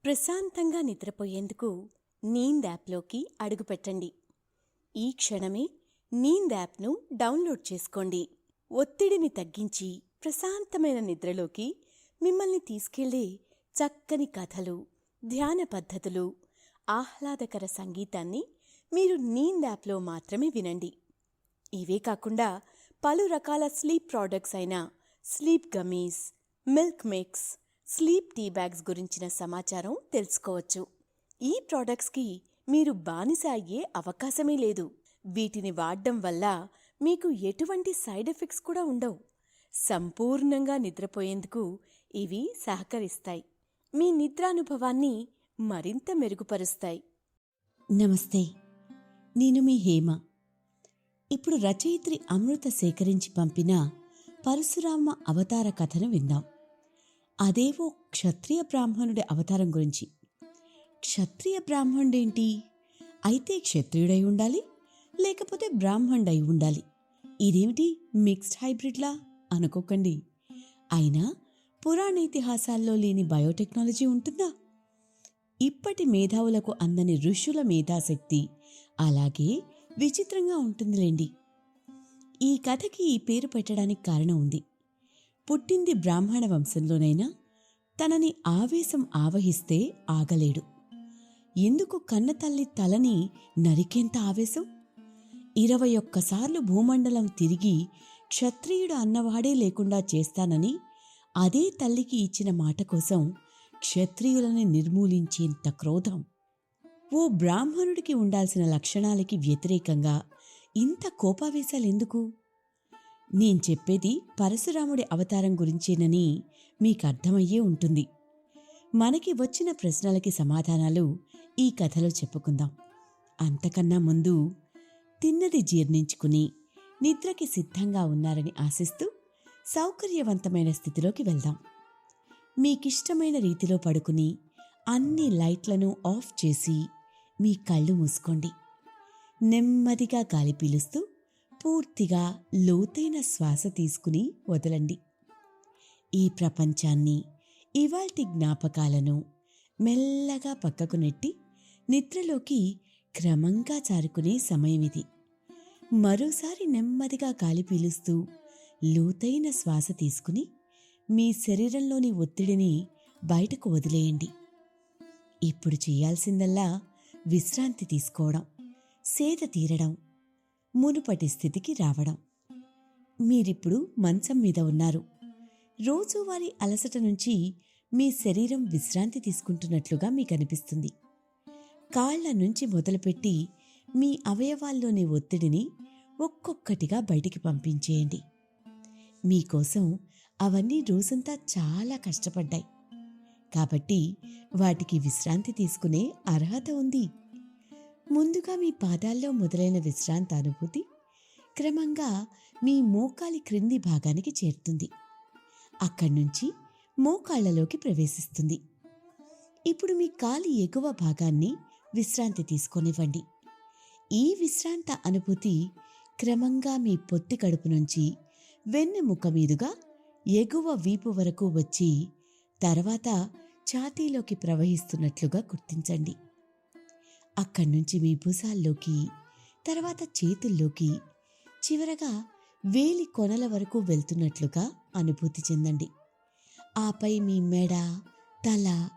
ప్రశాంతంగా నిద్రపోయేందుకు నీంద్ యాప్లోకి అడుగుపెట్టండి. ఈ క్షణమే నీంద్ యాప్ను డౌన్లోడ్ చేసుకోండి. ఒత్తిడిని తగ్గించి ప్రశాంతమైన నిద్రలోకి మిమ్మల్ని తీసుకెళ్లే చక్కని కథలు, ధ్యాన పద్ధతులు, ఆహ్లాదకర సంగీతాన్ని మీరు నీంద్ యాప్లో మాత్రమే వినండి. ఇవే కాకుండా పలు రకాల స్లీప్ ప్రోడక్ట్స్ అయిన sleep gummies, milk mix, sleep tea bags గురించిన సమాచారం తెలుసుకోవచ్చు. ఈ ప్రోడక్ట్స్కి మీరు బానిస అయ్యే అవకాశమే లేదు. వీటిని వాడడం వల్ల మీకు ఎటువంటి సైడ్ ఎఫెక్ట్స్ కూడా ఉండవు. సంపూర్ణంగా నిద్రపోయేందుకు ఇవి సహకరిస్తాయి. మీ నిద్రానుభవాన్ని మరింత మెరుగుపరుస్తాయి. నమస్తే, నేను మీ హేమ. ఇప్పుడు రచయిత్రి అమృత సేకరించి పంపిన పరశురామ అవతార కథను విందాం. అదేవో క్షత్రియ బ్రాహ్మణుడి అవతారం గురించి. క్షత్రియ బ్రాహ్మణుడేంటి? అయితే క్షత్రియుడై ఉండాలి, లేకపోతే బ్రాహ్మణుడై ఉండాలి. ఇదేమిటి మిక్స్డ్ హైబ్రిడ్లా అనుకోకండి. అయినా పురాణేతిహాసాల్లో లేని బయోటెక్నాలజీ ఉంటుందా? ఇప్పటి మేధావులకు అందని ఋషుల మేధాశక్తి అలాగే విచిత్రంగా ఉంటుందిలేండి. ఈ కథకి ఈ పేరు పెట్టడానికి కారణం ఉంది. పుట్టింది బ్రాహ్మణ వంశంలోనైనా తనని ఆవేశం ఆవహిస్తే ఆగలేడు. ఎందుకు కన్నతల్లి తలని నరికేంత ఆవేశం? 21 సార్లు భూమండలం తిరిగి క్షత్రియుడు అన్నవాడే లేకుండా చేస్తానని అదే తల్లికి ఇచ్చిన మాట కోసం క్షత్రియులని నిర్మూలించేంత క్రోధం. ఓ బ్రాహ్మణుడికి ఉండాల్సిన లక్షణాలకి వ్యతిరేకంగా ఇంత కోపావేశాలెందుకు? నేను చెప్పేది పరశురాముడి అవతారం గురించేనని మీకు అర్థమయ్యే ఉంటుంది. మనకి వచ్చిన ప్రశ్నలకి సమాధానాలు ఈ కథలో చెప్పుకుందాం. అంతకన్నా ముందు తిన్నది జీర్ణించుకుని నిద్రకి సిద్ధంగా ఉన్నారని ఆశిస్తూ సౌకర్యవంతమైన స్థితిలోకి వెళ్దాం. మీకిష్టమైన రీతిలో పడుకుని అన్ని లైట్లను ఆఫ్ చేసి మీ కళ్ళు మూసుకోండి. నెమ్మదిగా గాలి పీలుస్తూ పూర్తిగా లోతైన శ్వాస తీసుకుని వదలండి. ఈ ప్రపంచాన్ని, ఇవాల్టి జ్ఞాపకాలను మెల్లగా పక్కకు నెట్టి నిద్రలోకి క్రమంగా జారుకునే సమయమిది. మరోసారి నెమ్మదిగా గాలి పీలుస్తూ లోతైన శ్వాస తీసుకుని మీ శరీరంలోని ఒత్తిడిని బయటకు వదిలేయండి. ఇప్పుడు చేయాల్సిందల్లా విశ్రాంతి తీసుకోవడం, సేద తీరడం, మునుపటి స్థితికి రావడం. మీరిప్పుడు మంచం మీద ఉన్నారు. రోజువారీ అలసట నుంచి మీ శరీరం విశ్రాంతి తీసుకుంటున్నట్లుగా మీకు అనిపిస్తుంది. కాళ్ల నుంచి మొదలుపెట్టి మీ అవయవాల్లోని ఒత్తిడిని ఒక్కొక్కటిగా బయటికి పంపించేయండి. మీకోసం అవన్నీ రోజంతా చాలా కష్టపడ్డాయి కాబట్టి వాటికి విశ్రాంతి తీసుకునే అర్హత ఉంది. ముందుగా మీ పాదాల్లో మొదలైన విశ్రాంతి అనుభూతి క్రమంగా మీ మోకాలి క్రింది భాగానికి చేరుతుంది. అక్కడి నుంచి మోకాళ్లలోకి ప్రవేశిస్తుంది. ఇప్పుడు మీ కాలి ఎగువ భాగాన్ని విశ్రాంతి తీసుకొనివ్వండి. ఈ విశ్రాంత అనుభూతి క్రమంగా మీ పొత్తి కడుపు నుంచి వెన్నెముక మీదుగా ఎగువ వీపు వరకు వచ్చి తర్వాత ఛాతీలోకి ప్రవహిస్తున్నట్లుగా గుర్తించండి. అక్కడ్నుంచి మీ భుజాల్లోకి, తర్వాత చేతుల్లోకి, చివరగా వేలి కొనల వరకు వెళ్తున్నట్లుగా అనుభూతి చెందండి. ఆపై మీ మెడ, తల,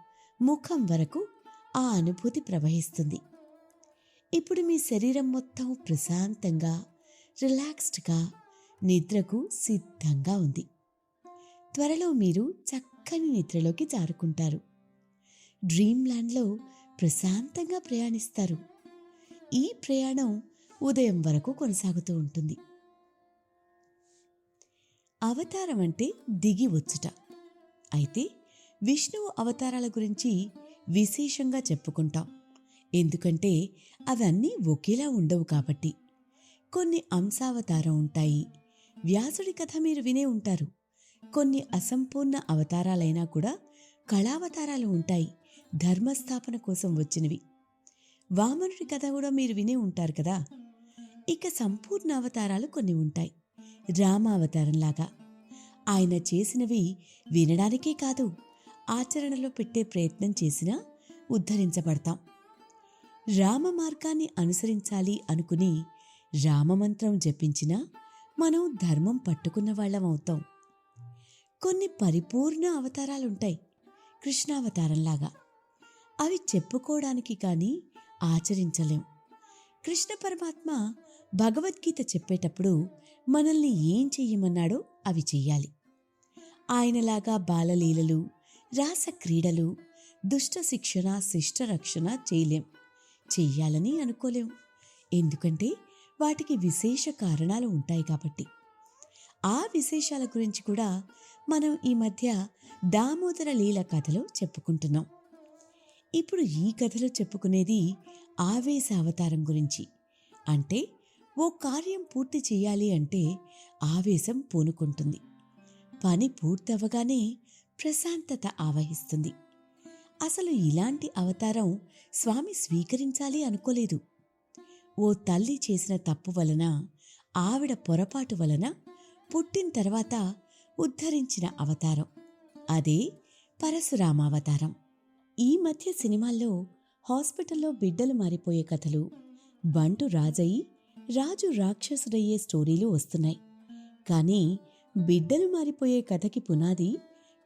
ముఖం వరకు ఆ అనుభూతి ప్రవహిస్తుంది. ఇప్పుడు మీ శరీరం మొత్తం ప్రశాంతంగా, రిలాక్స్డ్గా నిద్రకు సిద్ధంగా ఉంది. త్వరలో మీరు చక్కని నిద్రలోకి జారుకుంటారు. డ్రీమ్ ల్యాండ్లో ప్రశాంతంగా ప్రయాణిస్తారు. ఈ ప్రయాణం ఉదయం వరకు కొనసాగుతూ ఉంటుంది. అవతారం అంటే దిగి వచ్చుట. అయితే విష్ణువు అవతారాల గురించి విశేషంగా చెప్పుకుంటాం. ఎందుకంటే అవన్నీ ఒకేలా ఉండవు కాబట్టి. కొన్ని అంశావతారం ఉంటాయి. వ్యాసుడి కథ మీరు వినే ఉంటారు. కొన్ని అసంపూర్ణ అవతారాలైనా కూడా కళావతారాలు ఉంటాయి, ధర్మస్థాపన కోసం వచ్చినవి. వామనుడి కథ కూడా మీరు వినే ఉంటారు కదా. ఇక సంపూర్ణ అవతారాలు కొన్ని ఉంటాయి. రామావతారంలాగా ఆయన చేసినవి వినడానికే కాదు, ఆచరణలో పెట్టే ప్రయత్నం చేసినా ఉద్ధరించబడతాం. రామ మార్గాన్ని అనుసరించాలి అనుకుని రామమంత్రం జపించినా మనం ధర్మం పట్టుకున్న వాళ్ళం అవుతాం. కొన్ని పరిపూర్ణ అవతారాలుంటాయి కృష్ణావతారంలాగా. అవి చెప్పుకోవడానికి కానీ ఆచరించలేం. కృష్ణ పరమాత్మ భగవద్గీత చెప్పేటప్పుడు మనల్ని ఏం చెయ్యమన్నాడో అవి చెయ్యాలి. ఆయనలాగా బాలలీలలు, రాసక్రీడలు, దుష్ట శిక్షణ, శిష్ట రక్షణ చేయలేం, చెయ్యాలని అనుకోలేం. ఎందుకంటే వాటికి విశేష కారణాలు ఉంటాయి కాబట్టి. ఆ విశేషాల గురించి కూడా మనం ఈ మధ్య దామోదర లీల కథలో చెప్పుకుంటున్నాం. ఇప్పుడు ఈ కథలో చెప్పుకునేది ఆవేశ అవతారం గురించి. అంటే ఓ కార్యం పూర్తి చేయాలి అంటే ఆవేశం పూనుకుంటుంది. పని పూర్తవగానే ప్రశాంతత ఆవహిస్తుంది. అసలు ఇలాంటి అవతారం స్వామి స్వీకరించాలి అనుకోలేదు. ఓ తల్లి చేసిన తప్పు వలన, ఆవిడ పొరపాటు వలన పుట్టిన తర్వాత ఉద్ధరించిన అవతారం అదే పరశురామావతారం. ఈ మధ్య సినిమాల్లో హాస్పిటల్లో బిడ్డలు మారిపోయే కథలు, బంటు రాజయ్యి రాజు రాక్షసుడయ్యే స్టోరీలు వస్తున్నాయి. కానీ బిడ్డలు మారిపోయే కథకి పునాది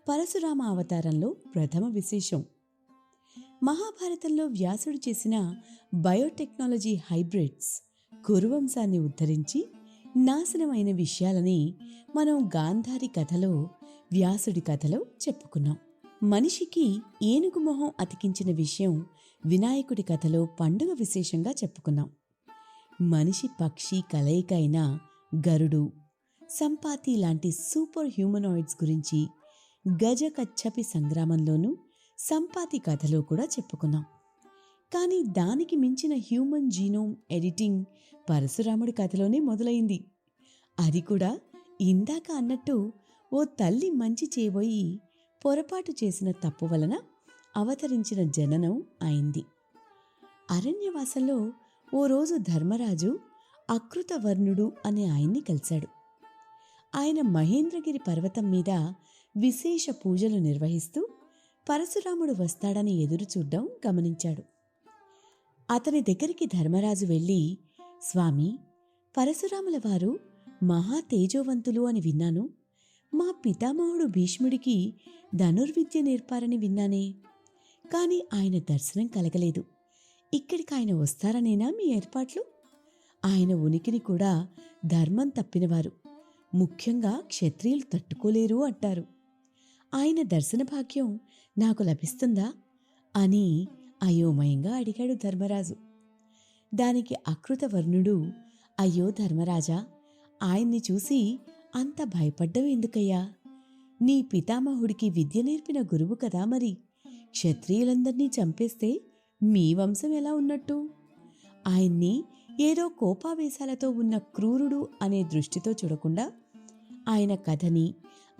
పరశురామ అవతారంలో ప్రథమ విశేషం. మహాభారతంలో వ్యాసుడు చేసిన బయోటెక్నాలజీ హైబ్రిడ్స్ కురువంశాన్ని ఉద్ధరించి నాశనమైన విషయాలని మనం గాంధారి కథలో, వ్యాసుడి కథలో చెప్పుకున్నాం. మనిషికి ఏనుగు మొహం అతికించిన విషయం వినాయకుడి కథలో పండుగ విశేషంగా చెప్పుకున్నాం. మనిషి పక్షి కలయిక అయిన గరుడు, సంపాతి లాంటి సూపర్ హ్యూమనాయిడ్స్ గురించి గజకచ్చపి సంగ్రామంలోనూ సంపాతి కథలో కూడా చెప్పుకున్నాం. కానీ దానికి మించిన హ్యూమన్ జీనోమ్ ఎడిటింగ్ పరశురాముడి కథలోనే మొదలైంది. అది కూడా ఇందాక అన్నట్టు ఓ తల్లి మంచి చేయబోయి పొరపాటు చేసిన తప్పు వలన అవతరించిన జననం అయింది. అరణ్యవాసంలో ఓ రోజు ధర్మరాజు అకృతవర్ణుడు అనే ఆయన్ని కలిశాడు. ఆయన మహేంద్రగిరి పర్వతం మీద విశేష పూజలు నిర్వహిస్తూ పరశురాముడు వస్తాడని ఎదురుచూడ్డం గమనించాడు. అతని దగ్గరికి ధర్మరాజు వెళ్ళి, స్వామి, పరశురాముల వారు మహా తేజోవంతులు అని విన్నాను. మా పితామహుడు భీష్ముడికి ధనుర్విద్య నేర్పారని విన్నానే, కాని ఆయన దర్శనం కలగలేదు. ఇక్కడికి ఆయన వస్తారనేనా మీ ఏర్పాట్లు? ఆయన ఉనికిని కూడా ధర్మం తప్పినవారు, ముఖ్యంగా క్షత్రియులు తట్టుకోలేరు అంటారు. ఆయన దర్శన భాగ్యం నాకు లభిస్తుందా అని అయోమయంగా అడిగాడు ధర్మరాజు. దానికి అకృతవర్ణుడు, అయ్యో ధర్మరాజా, ఆయన్ని చూసి అంత భయపడ్డం ఎందుకయ్యా? నీ పితామహుడికి విద్య నేర్పిన గురువు కదా మరి. క్షత్రియులందర్నీ చంపేస్తే మీ వంశం ఎలా ఉన్నట్టు? ఆయన్ని ఏదో కోపావేశాలతో ఉన్న క్రూరుడు అనే దృష్టితో చూడకుండా ఆయన కథని,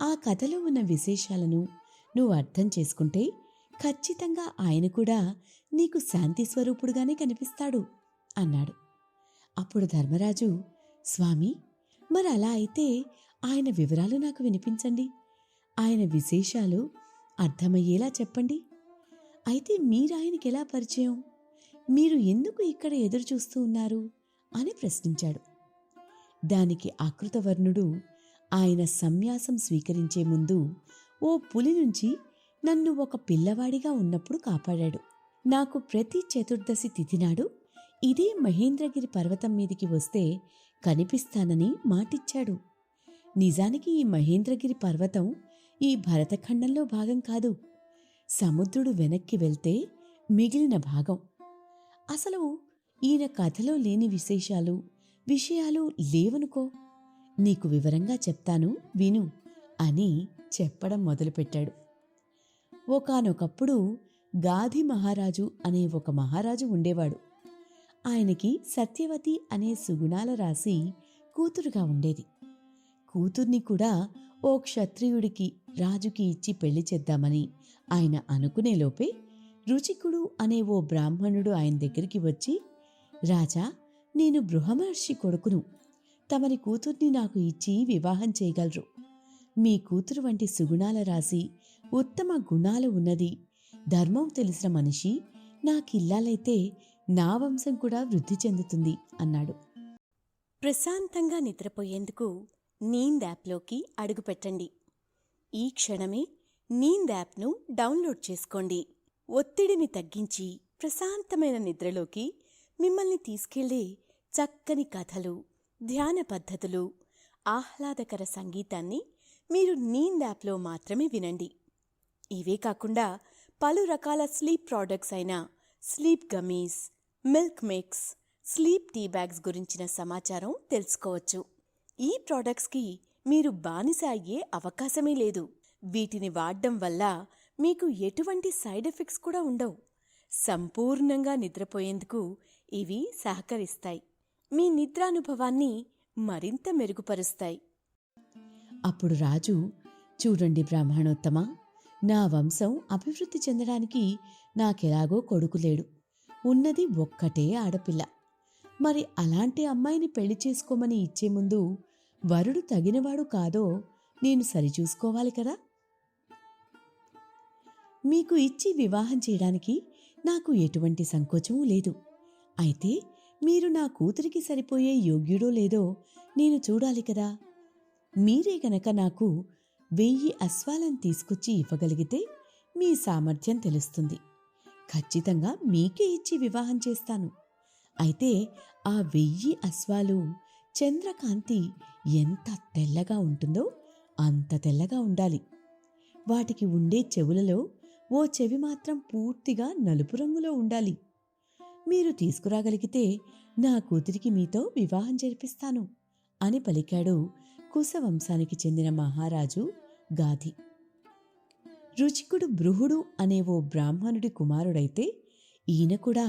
ఆ కథలో ఉన్న విశేషాలను నువ్వు అర్థం చేసుకుంటే ఖచ్చితంగా ఆయన కూడా నీకు శాంతి స్వరూపుడుగానే కనిపిస్తాడు అన్నాడు. అప్పుడు ధర్మరాజు, స్వామి, మరి అలా అయితే ఆయన వివరాలు నాకు వినిపించండి, ఆయన విశేషాలు అర్థమయ్యేలా చెప్పండి. అయితే మీరాయనకి ఎలా పరిచయం? మీరు ఎందుకు ఇక్కడ ఎదురు చూస్తూ ఉన్నారు అని ప్రశ్నించాడు. దానికి అకృతవర్ణుడు ఆయన సన్యాసం స్వీకరించే ముందు ఓ పులి నుంచి నన్ను ఒక పిల్లవాడిగా ఉన్నప్పుడు కాపాడాడు. నాకు ప్రతి చతుర్దశి తిథినాడు ఇదే మహేంద్రగిరి పర్వతం మీదికి వస్తే కనిపిస్తానని మాటిచ్చాడు. నిజానికి ఈ మహేంద్రగిరి పర్వతం ఈ భరతఖండంలో భాగం కాదు, సముద్రుడు వెనక్కి వెళ్తే మిగిలిన భాగం. అసలు ఈయన కథలో లేని విషయాలు లేవనుకో, నీకు వివరంగా చెప్తాను విను అని చెప్పడం మొదలుపెట్టాడు. ఒకానొకప్పుడు గాధి మహారాజు అనే ఒక మహారాజు ఉండేవాడు. ఆయనకి సత్యవతి అనే సుగుణాల రాశి కూతురుగా ఉండేది. కూతుర్ని కూడా ఓ క్షత్రియుడికి, రాజుకి ఇచ్చి పెళ్లి చేద్దామని ఆయన అనుకునేలోపే రుచికుడు అనే ఓ బ్రాహ్మణుడు ఆయన దగ్గరికి వచ్చి, రాజా, నేను బృహమహర్షి కొడుకును, తమరి కూతుర్ని నాకు ఇచ్చి వివాహం చేయగలరు. మీ కూతురు వంటి సుగుణాల రాశి, ఉత్తమ గుణాలు ఉన్నది, ధర్మం తెలిసిన మనిషి నాకిల్లాలైతే నా వంశం కూడా వృద్ధి చెందుతుంది అన్నాడు. ప్రశాంతంగా నిద్రపోయేందుకు నీంద్ యాప్లోకి అడుగుపెట్టండి. ఈ క్షణమే నీంద్ యాప్ను డౌన్లోడ్ చేసుకోండి. ఒత్తిడిని తగ్గించి ప్రశాంతమైన నిద్రలోకి మిమ్మల్ని తీసుకెళ్లే చక్కని కథలు, ధ్యాన పద్ధతులు, ఆహ్లాదకర సంగీతాన్ని మీరు నీంద్ యాప్లో మాత్రమే వినండి. ఇవే కాకుండా పలు రకాల స్లీప్ ప్రోడక్ట్స్ అయిన sleep gummies, milk mix, sleep tea bags గురించిన సమాచారం తెలుసుకోవచ్చు. ఈ ప్రోడక్ట్స్కి మీరు బానిస అయ్యే అవకాశమే లేదు. వీటిని వాడడం వల్ల మీకు ఎటువంటి సైడ్ ఎఫెక్ట్స్ కూడా ఉండవు. సంపూర్ణంగా నిద్రపోయేందుకు ఇవి సహకరిస్తాయి. మీ నిద్రానుభవాన్ని మరింత మెరుగుపరుస్తాయి. అప్పుడు రాజు, చూడండి బ్రాహ్మణోత్తమ, నా వంశం అభివృద్ధి చెందడానికి నాకెలాగో కొడుకు లేడు. ఉన్నది ఒక్కటే ఆడపిల్ల. మరి అలాంటి అమ్మాయిని పెళ్లి చేసుకోమని ఇచ్చే ముందు వరుడు తగినవాడు కాదో నేను సరిచూసుకోవాలి కదా. మీకు ఇచ్చి వివాహం చేయడానికి నాకు ఎటువంటి సంకోచమూ లేదు. అయితే మీరు నా కూతురికి సరిపోయే యోగ్యుడో లేదో నేను చూడాలి కదా. మీరే గనక నాకు 1000 అశ్వాలను తీసుకొచ్చి ఇవ్వగలిగితే మీ సామర్థ్యం తెలుస్తుంది. ఖచ్చితంగా మీకే ఇచ్చి వివాహం చేస్తాను. అయితే ఆ 1000 అశ్వాలు చంద్రకాంతి ఎంత తెల్లగా ఉంటుందో అంత తెల్లగా ఉండాలి. వాటికి ఉండే చెవులలో ఓ చెవి మాత్రం పూర్తిగా నలుపు రంగులో ఉండాలి. మీరు తీసుకురాగలిగితే నా కూతురికి మీతో వివాహం జరిపిస్తాను అని పలికాడు కుశవంశానికి చెందిన మహారాజు గాధి. రుచికుడు బృహుడు అనే ఓ బ్రాహ్మణుడి కుమారుడైతే ఈయన కూడా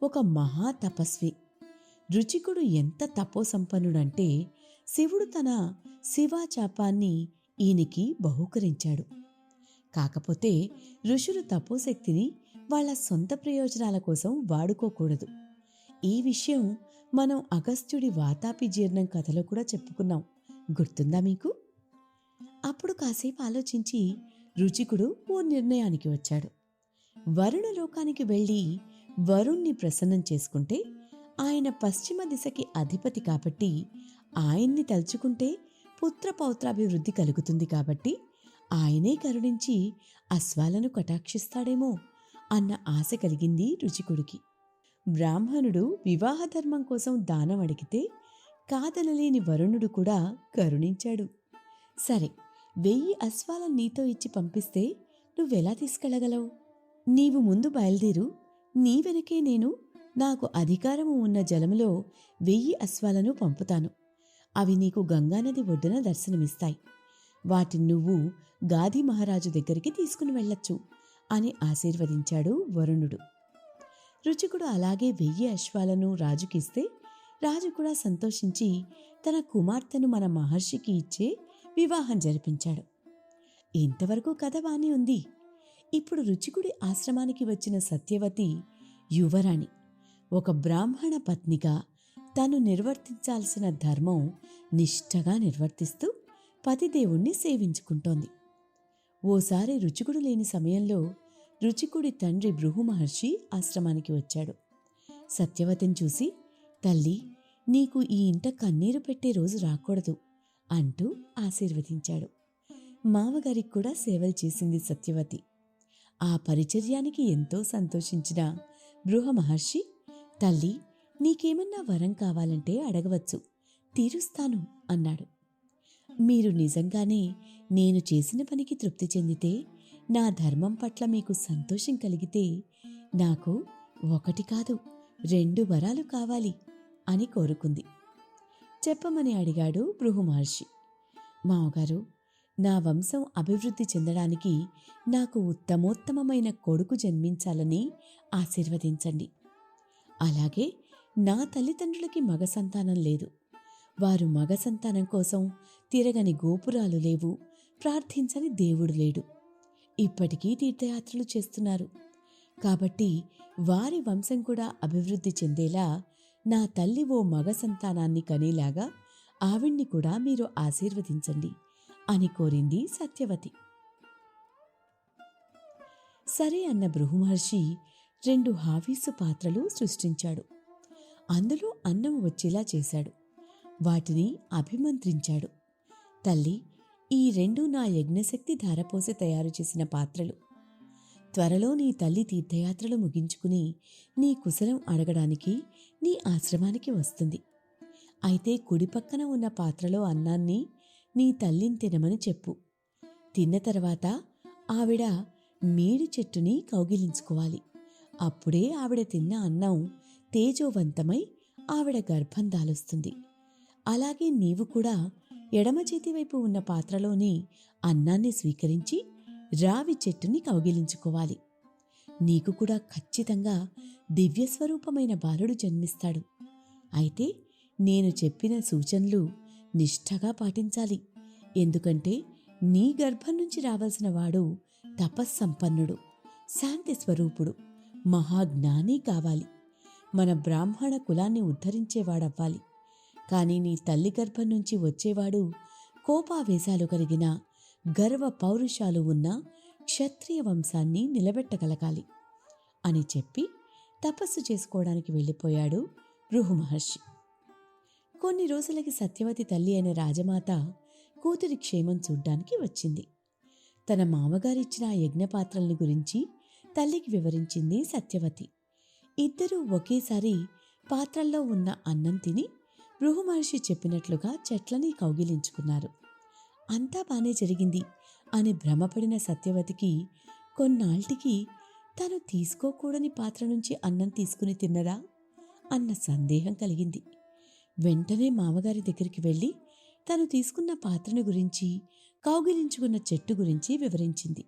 ఒక మహా తపస్వి. రుచికుడు ఎంత తపోసంపన్నుడంటే శివుడు తన శివాచాపాన్ని ఈయనకి బహూకరించాడు. కాకపోతే ఋషులు తపోశక్తిని వాళ్ళ సొంత ప్రయోజనాల కోసం వాడుకోకూడదు. ఈ విషయం మనం అగస్త్యుడి వాతాపి జీర్ణం కథలో కూడా చెప్పుకున్నాం. గుర్తుందా మీకు? అప్పుడు కాసేపు ఆలోచించి రుచికుడు ఓ నిర్ణయానికి వచ్చాడు. వరుణలోకానికి వెళ్ళి వరుణ్ణి ప్రసన్నం చేసుకుంటే ఆయన పశ్చిమ దిశకి అధిపతి కాబట్టి ఆయన్ని తలుచుకుంటే పుత్రపౌత్రాభివృద్ధి కలుగుతుంది కాబట్టి ఆయనే కరుణించి అశ్వాలను కటాక్షిస్తాడేమో అన్న ఆశ కలిగింది రుచికుడికి. బ్రాహ్మణుడు వివాహధర్మం కోసం దానం అడిగితే కాదనలేని వరుణుడు కూడా కరుణించాడు. సరే, 1000 అశ్వాలను నీతో ఇచ్చి పంపిస్తే నువ్వెలా తీసుకెళ్లగలవు? నీవు ముందు బయలుదేరు. నీ వెనకే నేను నాకు అధికారము ఉన్న జలములో 1000 అశ్వాలను పంపుతాను. అవి నీకు గంగానది ఒడ్డున దర్శనమిస్తాయి. వాటిని నువ్వు గాధి మహారాజు దగ్గరికి తీసుకుని వెళ్ళొచ్చు అని ఆశీర్వదించాడు వరుణుడు. రుచికుడు అలాగే 1000 అశ్వాలను రాజుకిస్తే రాజు కూడా సంతోషించి తన కుమార్తెను మన మహర్షికి ఇచ్చే వివాహం జరిపించాడు. ఇంతవరకు కథ బానే ఉంది. ఇప్పుడు రుచికుడి ఆశ్రమానికి వచ్చిన సత్యవతి యువరాణి ఒక బ్రాహ్మణ పత్నిగా తను నిర్వర్తించాల్సిన ధర్మం నిష్ఠగా నిర్వర్తిస్తూ పతిదేవుణ్ణి సేవించుకుంటోంది. ఓసారి రుచికుడు లేని సమయంలో రుచికుడి తండ్రి భృగు మహర్షి ఆశ్రమానికి వచ్చాడు. సత్యవతిని చూసి, తల్లి, నీకు ఈ ఇంట కన్నీరు పెట్టే రోజు రాకూడదు అంటూ ఆశీర్వదించాడు. మామగారికి కూడా సేవలు చేసింది సత్యవతి. ఆ పరిచర్యానికి ఎంతో సంతోషించిన బృహ మహర్షి, తల్లి, నీకేమన్నా వరం కావాలంటే అడగవచ్చు, తీరుస్తాను అన్నాడు. మీరు నిజంగానే నేను చేసిన పనికి తృప్తి చెందితే, నా ధర్మం పట్ల మీకు సంతోషం కలిగితే నాకు 1 కాదు 2 వరాలు కావాలి అని కోరుకుంది. చెప్పమని అడిగాడు భృగు మహర్షి. మామగారు, నా వంశం అభివృద్ధి చెందడానికి నాకు ఉత్తమోత్తమమైన కొడుకు జన్మించాలని ఆశీర్వదించండి. అలాగే నా తల్లిదండ్రులకి మగ సంతానం లేదు. వారు మగ సంతానం కోసం తిరగని గోపురాలు లేవు, ప్రార్థించని దేవుడు లేడు. ఇప్పటికీ తీర్థయాత్రలు చేస్తున్నారు. కాబట్టి వారి వంశం కూడా అభివృద్ధి చెందేలా నా తల్లి ఓ మగ సంతానాన్ని కనేలాగా ఆవిడ్ని కూడా మీరు ఆశీర్వదించండి అని కోరింది సత్యవతి. సరే అన్న భృగు మహర్షి 2 హావీసు పాత్రలు సృష్టించాడు. అందులో అన్నం వచ్చేలా చేశాడు. వాటిని అభిమంత్రించాడు. తల్లి, ఈ 2 నా యజ్ఞశక్తి ధారపోసి తయారు చేసిన పాత్రలు. త్వరలో నీ తల్లి తీర్థయాత్రలు ముగించుకుని నీ కుశలం అడగడానికి నీ ఆశ్రమానికి వస్తుంది. అయితే కుడి పక్కన ఉన్న పాత్రలో అన్నాన్ని నీ తల్లిని తినమని చెప్పు. తిన్న తర్వాత ఆవిడ మేడి చెట్టుని కౌగిలించుకోవాలి. అప్పుడే ఆవిడ తిన్న అన్నం తేజోవంతమై ఆవిడ గర్భం దాలుస్తుంది. అలాగే నీవు కూడా ఎడమ చేతివైపు ఉన్న పాత్రలోని అన్నాన్ని స్వీకరించి రావి చెట్టుని కౌగిలించుకోవాలి. నీకు కూడా ఖచ్చితంగా దివ్యస్వరూపమైన బాలుడు జన్మిస్తాడు. అయితే నేను చెప్పిన సూచనలు నిష్ఠగా పాటించాలి. ఎందుకంటే నీ గర్భం నుంచి రావాల్సిన వాడు తపస్సంపన్నుడు, శాంతి స్వరూపుడు, మహాజ్ఞాని కావాలి. మన బ్రాహ్మణ కులాన్ని ఉద్ధరించేవాడవ్వాలి. కానీ నీ తల్లి గర్భం నుంచి వచ్చేవాడు కోపావేశాలు కలిగిన, గర్వ పౌరుషాలు ఉన్న క్షత్రియ వంశాన్ని నిలబెట్టగలగాలి అని చెప్పి తపస్సు చేసుకోవడానికి వెళ్ళిపోయాడు భృగు మహర్షి. కొన్ని రోజులకి సత్యవతి తల్లి అయిన రాజమాత కూతురి క్షేమం చూడ్డానికి వచ్చింది. తన మామగారిచ్చిన ఆ యజ్ఞపాత్రల్ని గురించి తల్లికి వివరించింది సత్యవతి. ఇద్దరూ ఒకేసారి పాత్రల్లో ఉన్న అన్నం తిని భృగు మహర్షి చెప్పినట్లుగా చెట్లని కౌగిలించుకున్నారు. అంతా బానే జరిగింది అని భ్రమపడిన సత్యవతికి కొన్నాళ్టికి తను తీసుకోకూడని పాత్ర నుంచి అన్నం తీసుకుని తిన్నదా అన్న సందేహం కలిగింది. వెంటనే మామగారి దగ్గరికి వెళ్ళి తను తీసుకున్న పాత్రను గురించి, కౌగిలించుకున్న చెట్టు గురించి వివరించింది.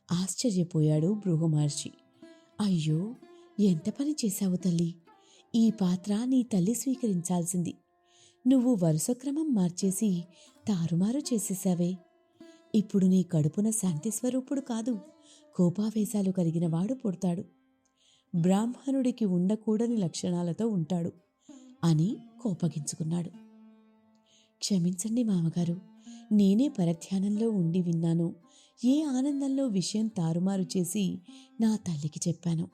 ఆశ్చర్యపోయాడు భృగు మహర్షి. అయ్యో, ఎంత పని చేశావు తల్లి! ఈ పాత్ర నీ తల్లి స్వీకరించాల్సింది. నువ్వు వరుసక్రమం మార్చేసి తారుమారు చేసేశావే. ఇప్పుడు నీ కడుపున శాంతి స్వరూపుడు కాదు, కోపావేశాలు కలిగిన వాడు పుడతాడు. బ్రాహ్మణుడికి ఉండకూడని లక్షణాలతో ఉంటాడు అని కోపగించుకున్నాడు. క్షమించండి మామగారు, నేనే పరధ్యానంలో ఉండి విన్నాను. ఏ ఆనందంలో విషయం తారుమారు చేసి నా తల్లికి చెప్పాను.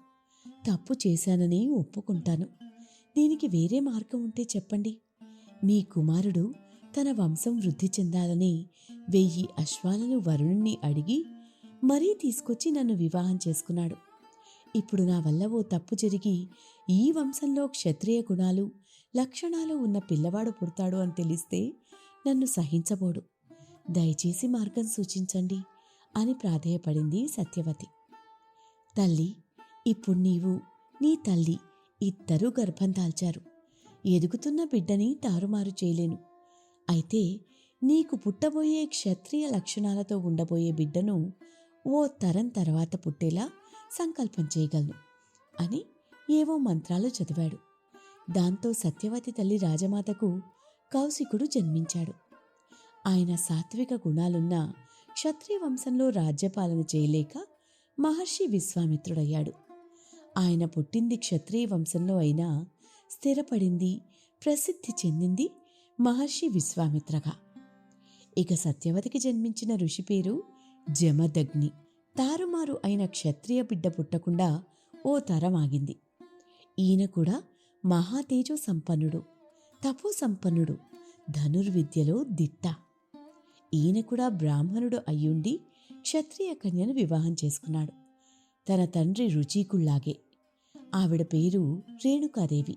తప్పు చేశానని ఒప్పుకుంటాను. దీనికి వేరే మార్గం ఉంటే చెప్పండి. మీ కుమారుడు తన వంశం వృద్ధి చెందాలని 1000 అశ్వాలను వరుణుణ్ణి అడిగి మరీ తీసుకొచ్చి నన్ను వివాహం చేసుకున్నాడు. ఇప్పుడు నా వల్ల ఓ తప్పు జరిగి ఈ వంశంలో క్షత్రియ గుణాలు, లక్షణాలు ఉన్న పిల్లవాడు పుడతాడు అని తెలిస్తే నన్ను సహించబోడు. దయచేసి మార్గం సూచించండి అని ప్రాధేయపడింది సత్యవతి. తల్లి, ఇప్పుడు నీవు, నీ తల్లి ఇద్దరూ గర్భం దాల్చారు. ఎదుగుతున్న బిడ్డని తారుమారు చేయలేను. అయితే నీకు పుట్టబోయే క్షత్రియ లక్షణాలతో ఉండబోయే బిడ్డను ఓ తరం తర్వాత పుట్టేలా సంకల్పం చేయగలను అని ఏవో మంత్రాలు చదివాడు. దాంతో సత్యవతి తల్లి రాజమాతకు కౌశికుడు జన్మించాడు. ఆయన సాత్విక గుణాలున్న క్షత్రియ వంశంలో రాజ్యపాలన చేయలేక మహర్షి విశ్వామిత్రుడయ్యాడు. ఆయన పుట్టింది క్షత్రియ వంశంలో అయినా స్థిరపడింది, ప్రసిద్ధి చెందింది మహర్షి విశ్వామిత్రగా. ఇక సత్యవతికి జన్మించిన ఋషి పేరు జమదగ్ని. తారుమారు అయిన క్షత్రియ బిడ్డ పుట్టకుండా ఓ తరం ఆగింది. ఈయన కూడా మహాతేజో సంపన్నుడు, తపో సంపన్నుడు, ధనుర్విద్యలో దిట్ట. ఈయన కూడా బ్రాహ్మణుడు అయ్యుండి క్షత్రియ కన్యను వివాహం చేసుకున్నాడు. తన తండ్రి రుచీకుళ్లాగే. ఆవిడ పేరు రేణుకాదేవి.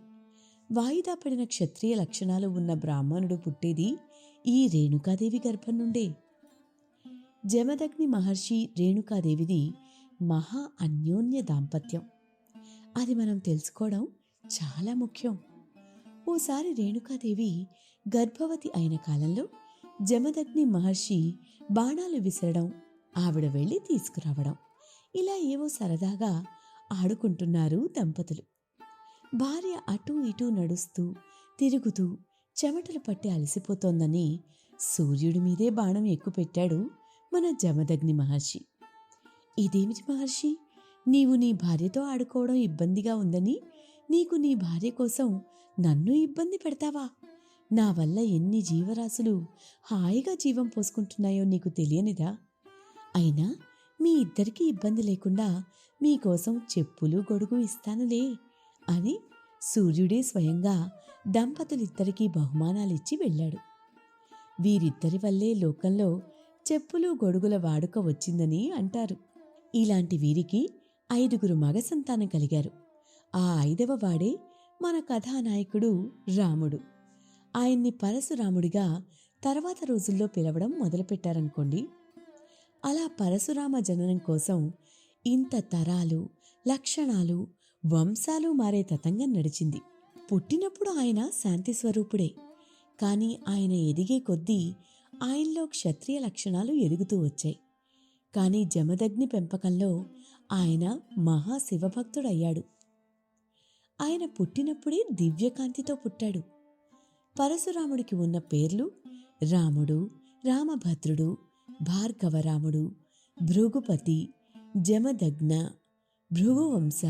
వాయిదా పడిన క్షత్రియ లక్షణాలు ఉన్న బ్రాహ్మణుడు పుట్టేది ఈ రేణుకాదేవి గర్భం నుండే. జమదగ్ని మహర్షి రేణుకాదేవిది మహా అన్యోన్య దాంపత్యం. అది మనం తెలుసుకోవడం చాలా ముఖ్యం. ఓసారి రేణుకాదేవి గర్భవతి అయిన కాలంలో జమదగ్ని మహర్షి బాణాలు విసరడం, ఆవిడ వెళ్ళి తీసుకురావడం, ఇలా ఏవో సరదాగా ఆడుకుంటున్నారు దంపతులు. భార్య అటూ ఇటూ నడుస్తూ తిరుగుతూ చెమటలు పట్టి అలసిపోతోందని సూర్యుడి మీదే బాణం ఎక్కుపెట్టాడు మన జమదగ్ని మహర్షి. ఇదేమిటి మహర్షి, నీవు నీ భార్యతో ఆడుకోవడం ఇబ్బందిగా ఉందని నీకు నీ భార్య కోసం నన్ను ఇబ్బంది పెడతావా? నా వల్ల ఎన్ని జీవరాశులు హాయిగా జీవం పోసుకుంటున్నాయో నీకు తెలియనిదా? అయినా మీ ఇద్దరికీ ఇబ్బంది లేకుండా మీకోసం చెప్పులు గొడుగు ఇస్తానులే అని సూర్యుడే స్వయంగా దంపతులిద్దరికీ బహుమానాలిచ్చి వెళ్ళాడు. వీరిద్దరి వల్లే లోకంలో చెప్పులు గొడుగుల వాడుక వచ్చిందని అంటారు. ఇలాంటి వీరికి 5 మగ సంతానం కలిగారు. ఆ 5వ వాడే మన కథానాయకుడు రాముడు. ఆయన్ని పరశురాముడిగా తర్వాత రోజుల్లో పిలవడం మొదలుపెట్టారనుకోండి. అలా పరశురామ జననం కోసం ఇంత తరాలు, లక్షణాలు, వంశాలు మారే తతంగం నడిచింది. పుట్టినప్పుడు ఆయన శాంతి స్వరూపుడే. కాని ఆయన ఎదిగే కొద్దీ ఆయనలో క్షత్రియ లక్షణాలు ఎదుగుతూ వచ్చాయి. కాని జమదగ్ని పెంపకంలో ఆయన మహాశివభక్తుడయ్యాడు. ఆయన పుట్టినప్పుడే దివ్యకాంతితో పుట్టాడు. పరశురాముడికి ఉన్న పేర్లు రాముడు, రామభద్రుడు, భార్గవరాముడు, భృగుపతి, జమదగ్న, భృగువంశ.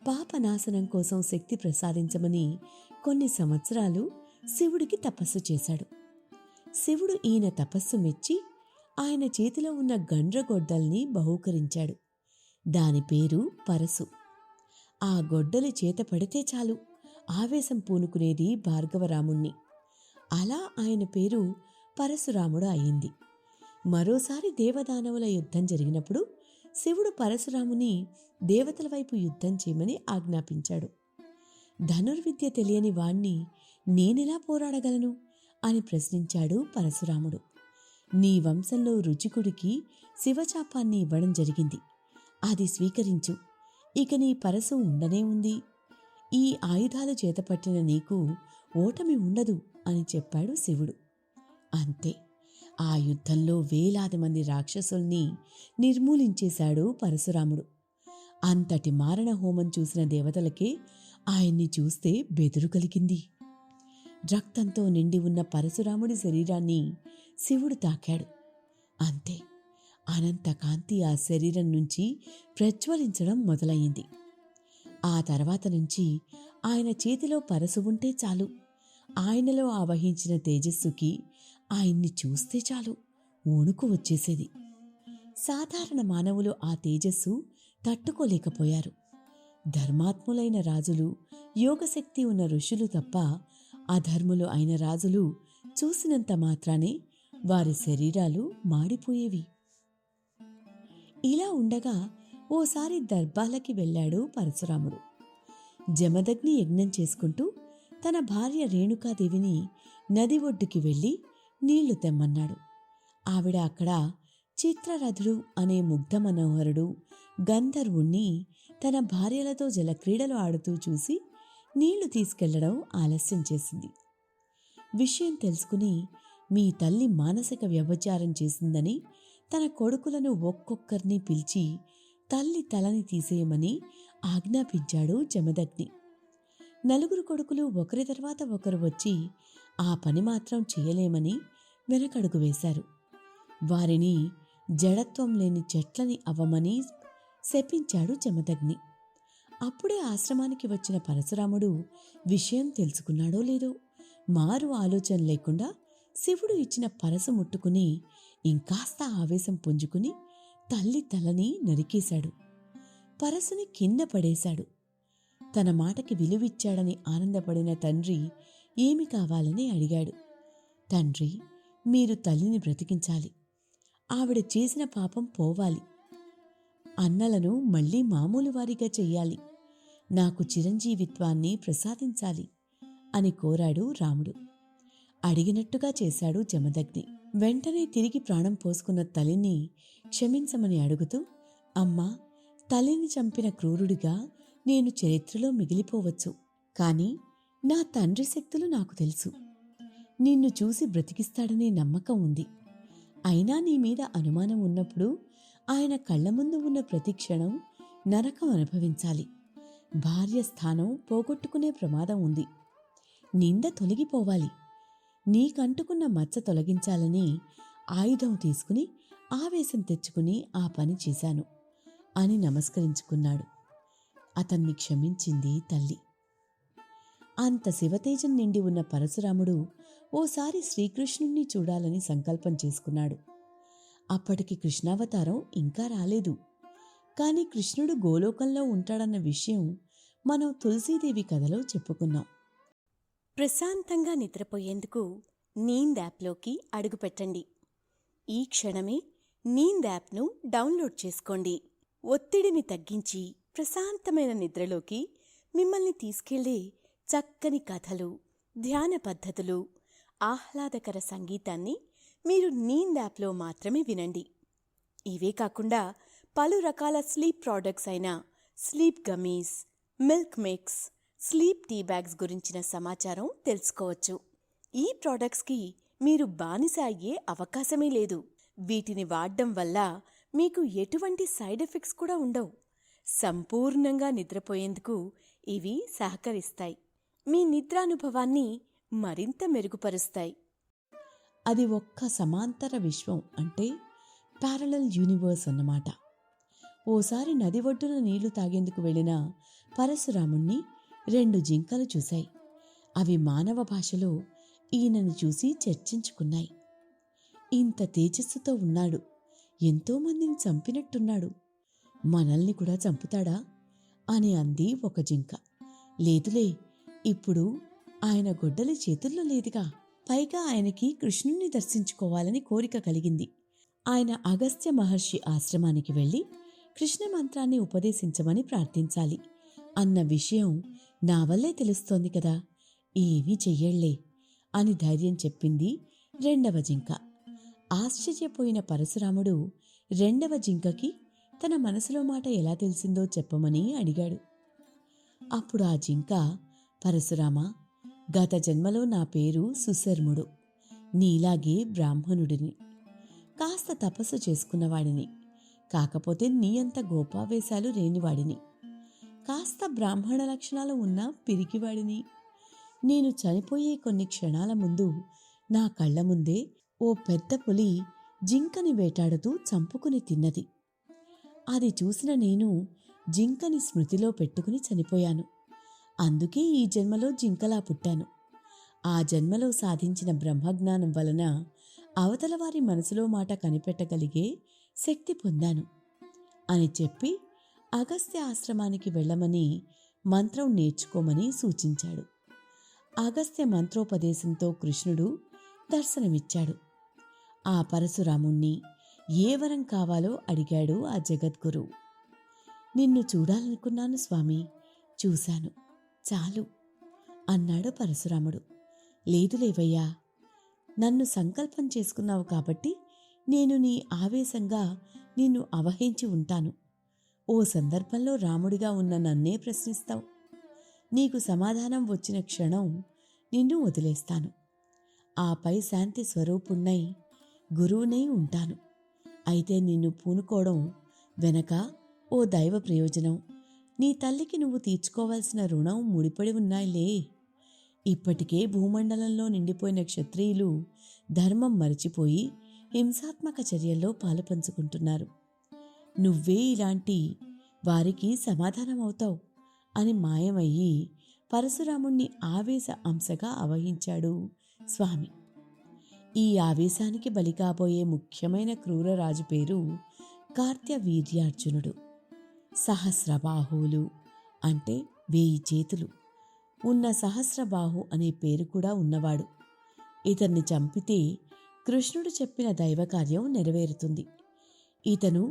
పాపనాశనం కోసం శక్తి ప్రసాదించమని కొన్ని సంవత్సరాలు శివుడికి తపస్సు చేశాడు. శివుడు ఈయన తపస్సు మెచ్చి ఆయన చేతిలో ఉన్న గండ్రగొడ్డల్ని బహూకరించాడు. దాని పేరు పరశు. ఆ గొడ్డలి చేత పడితే చాలు ఆవేశం పూనుకునేది భార్గవరాముణ్ణి. అలా ఆయన పేరు పరశురాముడు అయింది. మరోసారి దేవదానవుల యుద్ధం జరిగినప్పుడు శివుడు పరశురాముని దేవతల వైపు యుద్ధం చేయమని ఆజ్ఞాపించాడు. ధనుర్విద్య తెలియని వాణ్ణి నేనెలా పోరాడగలను అని ప్రశ్నించాడు పరశురాముడు. నీ వంశంలో రుచికుడికి శివచాపాన్ని ఇవ్వడం జరిగింది. అది స్వీకరించు. ఇక నీ పరశు ఉండనే ఉంది. ఈ ఆయుధాలు చేతపట్టిన నీకు ఓటమి ఉండదు అని చెప్పాడు శివుడు. అంతే, ఆ యుద్ధంలో వేలాది మంది రాక్షసుల్ని నిర్మూలించేశాడు పరశురాముడు. అంతటి మారణ హోమం చూసిన దేవతలకే ఆయన్ని చూస్తే బెదురు కలిగింది. రక్తంతో నిండి ఉన్న పరశురాముడి శరీరాన్ని శివుడు తాకాడు. అంతే, అనంత కాంతి ఆ శరీరం నుంచి ప్రజ్వలించడం మొదలయ్యింది. ఆ తర్వాత నుంచి ఆయన చేతిలో పరశు ఉంటే చాలు, ఆయనలో ఆవహించిన తేజస్సుకి ఆయన్ని చూస్తే చాలు వణుకు వచ్చేసేది. సాధారణ మానవులు ఆ తేజస్సు తట్టుకోలేకపోయారు. ధర్మాత్ములైన రాజులు, యోగశక్తి ఉన్న ఋషులు తప్ప అధర్ములు అయిన రాజులు చూసినంత మాత్రానే వారి శరీరాలు మాడిపోయేవి. ఇలా ఉండగా ఓసారి దర్బాలకి వెళ్ళాడు పరశురాముడు. జమదగ్ని యజ్ఞం చేసుకుంటూ తన భార్య రేణుకాదేవిని నది ఒడ్డుకి వెళ్ళి నీళ్లు తెమ్మన్నాడు. ఆవిడ అక్కడ చిత్రరథుడు అనే ముగ్ధ మనోహరుడు గంధర్వుణ్ణి తన భార్యలతో జలక్రీడలు ఆడుతూ చూసి నీళ్లు తీసుకెళ్లడం ఆలస్యం చేసింది. విషయం తెలుసుకుని మీ తల్లి మానసిక వ్యభిచారం చేసిందని తన కొడుకులను ఒక్కొక్కరిని పిలిచి తల్లి తలని తీసేయమని ఆజ్ఞాపించాడు జమదగ్ని. 4 కొడుకులు ఒకరి తర్వాత ఒకరు వచ్చి ఆ పని మాత్రం చేయలేమని వెనకడుగు వేశారు. వారిని జడత్వం లేని చెట్లని అవ్వమని శపించాడు జమదగ్ని. అప్పుడే ఆశ్రమానికి వచ్చిన పరశురాముడు విషయం తెలుసుకున్నాడో లేదో మారు ఆలోచన లేకుండా శివుడు ఇచ్చిన పరశు ముట్టుకుని ఇంకాస్త ఆవేశం పుంజుకుని తల్లి తలని నరికేశాడు. పరశుని కింద పడేశాడు. తన మాటకి విలువిచ్చాడని ఆనందపడిన తండ్రి ఏమి కావాలని అడిగాడు. తండ్రి, మీరు తల్లిని బ్రతికించాలి. ఆవిడ చేసిన పాపం పోవాలి. అన్నలను మళ్లీ మామూలు వారిగా చెయ్యాలి. నాకు చిరంజీవిత్వాన్ని ప్రసాదించాలి అని కోరాడు రాముడు. అడిగినట్టుగా చేశాడు జమదగ్ని. వెంటనే తిరిగి ప్రాణం పోసుకున్న తల్లిని క్షమించమని అడుగుతూ, అమ్మా, తల్లిని చంపిన క్రూరుడిగా నేను చరిత్రలో మిగిలిపోవచ్చు. కాని నా తండ్రి శక్తులు నాకు తెలుసు. నిన్ను చూసి బ్రతికిస్తాడనే నమ్మకం ఉంది. అయినా నీ మీద అనుమానం ఉన్నప్పుడు ఆయన కళ్ల ముందు ఉన్న ప్రతి క్షణం నరకం అనుభవించాలి. భార్య స్థానం పోగొట్టుకునే ప్రమాదం ఉంది. నింద తొలగిపోవాలి. నీకంటుకున్న మచ్చ తొలగించాలని ఆయుధం తీసుకుని ఆవేశం తెచ్చుకుని ఆ పని చేశాను అని నమస్కరించుకున్నాడు. అతన్ని క్షమించింది తల్లి. అంత శివతేజం నిండి ఉన్న పరశురాముడు ఓసారి శ్రీకృష్ణుణ్ణి చూడాలని సంకల్పం చేసుకున్నాడు. అప్పటికి కృష్ణావతారం ఇంకా రాలేదు. కాని కృష్ణుడు గోలోకంలో ఉంటాడన్న విషయం మనం తులసీదేవి కథలో చెప్పుకున్నాం. ప్రశాంతంగా నిద్రపోయేందుకు నీంద్ యాప్లోకి అడుగుపెట్టండి. ఈ క్షణమే నీంద్ యాప్ను డౌన్లోడ్ చేసుకోండి. ఒత్తిడిని తగ్గించి ప్రశాంతమైన నిద్రలోకి మిమ్మల్ని తీసుకెళ్లే చక్కని కథలు, ధ్యాన పద్ధతులు, ఆహ్లాదకర సంగీతాన్ని మీరు నీంద్ యాప్లో మాత్రమే వినండి. ఇవే కాకుండా పలు రకాల స్లీప్ ప్రోడక్ట్స్ అయిన sleep gummies, milk mix, sleep tea bags గురించిన సమాచారం తెలుసుకోవచ్చు. ఈ ప్రోడక్ట్స్కి మీరు బానిస అయ్యే అవకాశమే లేదు. వీటిని వాడడం వల్ల మీకు ఎటువంటి సైడ్ ఎఫెక్ట్స్ కూడా ఉండవు. సంపూర్ణంగా నిద్రపోయేందుకు ఇవి సహకరిస్తాయి. మీ నిద్రానుభవాన్ని మరింత మెరుగుపరుస్తాయి. అది ఒక్క సమాంతర విశ్వం, అంటే ప్యారలల్ యూనివర్స్ అన్నమాట. ఓసారి నది ఒడ్డున నీళ్లు తాగేందుకు వెళ్ళిన పరశురాముణ్ణి 2 జింకలు చూశాయి. అవి మానవ భాషలో ఈయనను చూసి చర్చించుకున్నాయి. ఇంత తేజస్సుతో ఉన్నాడు, ఎంతోమందిని చంపినట్టున్నాడు, మనల్ని కూడా చంపుతాడా అని అంది ఒక జింక. లేదులే, ఇప్పుడు ఆయన గొడ్డలి చేతుల్లో లేదుగా. పైగా ఆయనకి కృష్ణుణ్ణి దర్శించుకోవాలని కోరిక కలిగింది. ఆయన అగస్త్య మహర్షి ఆశ్రమానికి వెళ్ళి కృష్ణ మంత్రాన్ని ఉపదేశించమని ప్రార్థించాలి అన్న విషయం నా వల్లే తెలుస్తోంది కదా, ఏమీ చెయ్యళ్లే అని ధైర్యం చెప్పింది 2వ జింక. ఆశ్చర్యపోయిన పరశురాముడు 2వ జింకకి తన మనసులో మాట ఎలా తెలిసిందో చెప్పమని అడిగాడు. అప్పుడు ఆ జింక, పరశురామ, గత జన్మలో నా పేరు సుశర్ముడు. నీలాగే బ్రాహ్మణుడిని, కాస్త తపస్సు చేసుకున్నవాడిని. కాకపోతే నీ అంత గోపావేశాలు లేనివాడిని, కాస్త బ్రాహ్మణ లక్షణాలు ఉన్న పిరికివాడిని. నేను చనిపోయే కొన్ని క్షణాల ముందు నా కళ్ల ముందే ఓ పెద్ద పులి జింకని వేటాడుతూ చంపుకుని తిన్నది. అది చూసిన నేను జింకని స్మృతిలో పెట్టుకుని చనిపోయాను. అందుకే ఈ జన్మలో జింకలా పుట్టాను. ఆ జన్మలో సాధించిన బ్రహ్మజ్ఞానం వలన అవతలవారి మనసులో మాట కనిపెట్టగలిగే శక్తి పొందాను అని చెప్పి అగస్త్య ఆశ్రమానికి వెళ్ళమని మంత్రం నేర్చుకోమని సూచించాడు. అగస్త్య మంత్రోపదేశంతో కృష్ణుడు దర్శనమిచ్చాడు. ఆ పరశురాముణ్ణి ఏ వరం కావాలో అడిగాడు ఆ జగద్గురువు. నిన్ను చూడాలనుకున్నాను స్వామి, చూశాను, చాలు అన్నాడు పరశురాముడు. లేదులేవయ్యా, నన్ను సంకల్పం చేసుకున్నావు కాబట్టి నేను నీ ఆవేశంగా నిన్ను అవహేంచి ఉంటాను. ఓ సందర్భంలో రాముడిగా ఉన్న నన్నే ప్రశ్నిస్తావు. నీకు సమాధానం వచ్చిన క్షణం నిన్ను వదిలేస్తాను. ఆపై శాంతి స్వరూపుణ్ణై గురువునై ఉంటాను. అయితే నిన్ను పూనుకోవడం వెనక ఓ దైవ ప్రయోజనం, నీ తల్లికి నువ్వు తీర్చుకోవాల్సిన రుణం ముడిపడి ఉన్నాయిలే. ఇప్పటికే భూమండలంలో నిండిపోయిన క్షత్రియులు ధర్మం మరచిపోయి హింసాత్మక చర్యల్లో పాలుపంచుకుంటున్నారు. నువ్వే ఇలాంటి వారికి సమాధానమవుతావు అని మాయమయ్యి పరశురాముణ్ణి ఆవేశ అంశగా అవహించాడు స్వామి. ఈ ఆవేశానికి బలి కాబోయే ముఖ్యమైన క్రూరరాజు పేరు కార్త్యవీర్యార్జునుడు. సహస్రబాహువులు అంటే 1000 చేతులు ఉన్న సహస్రబాహు అనే పేరు కూడా ఉన్నవాడు. ఇతన్ని చంపితే కృష్ణుడు చెప్పిన దైవకార్యం నెరవేరుతుంది. ఇతను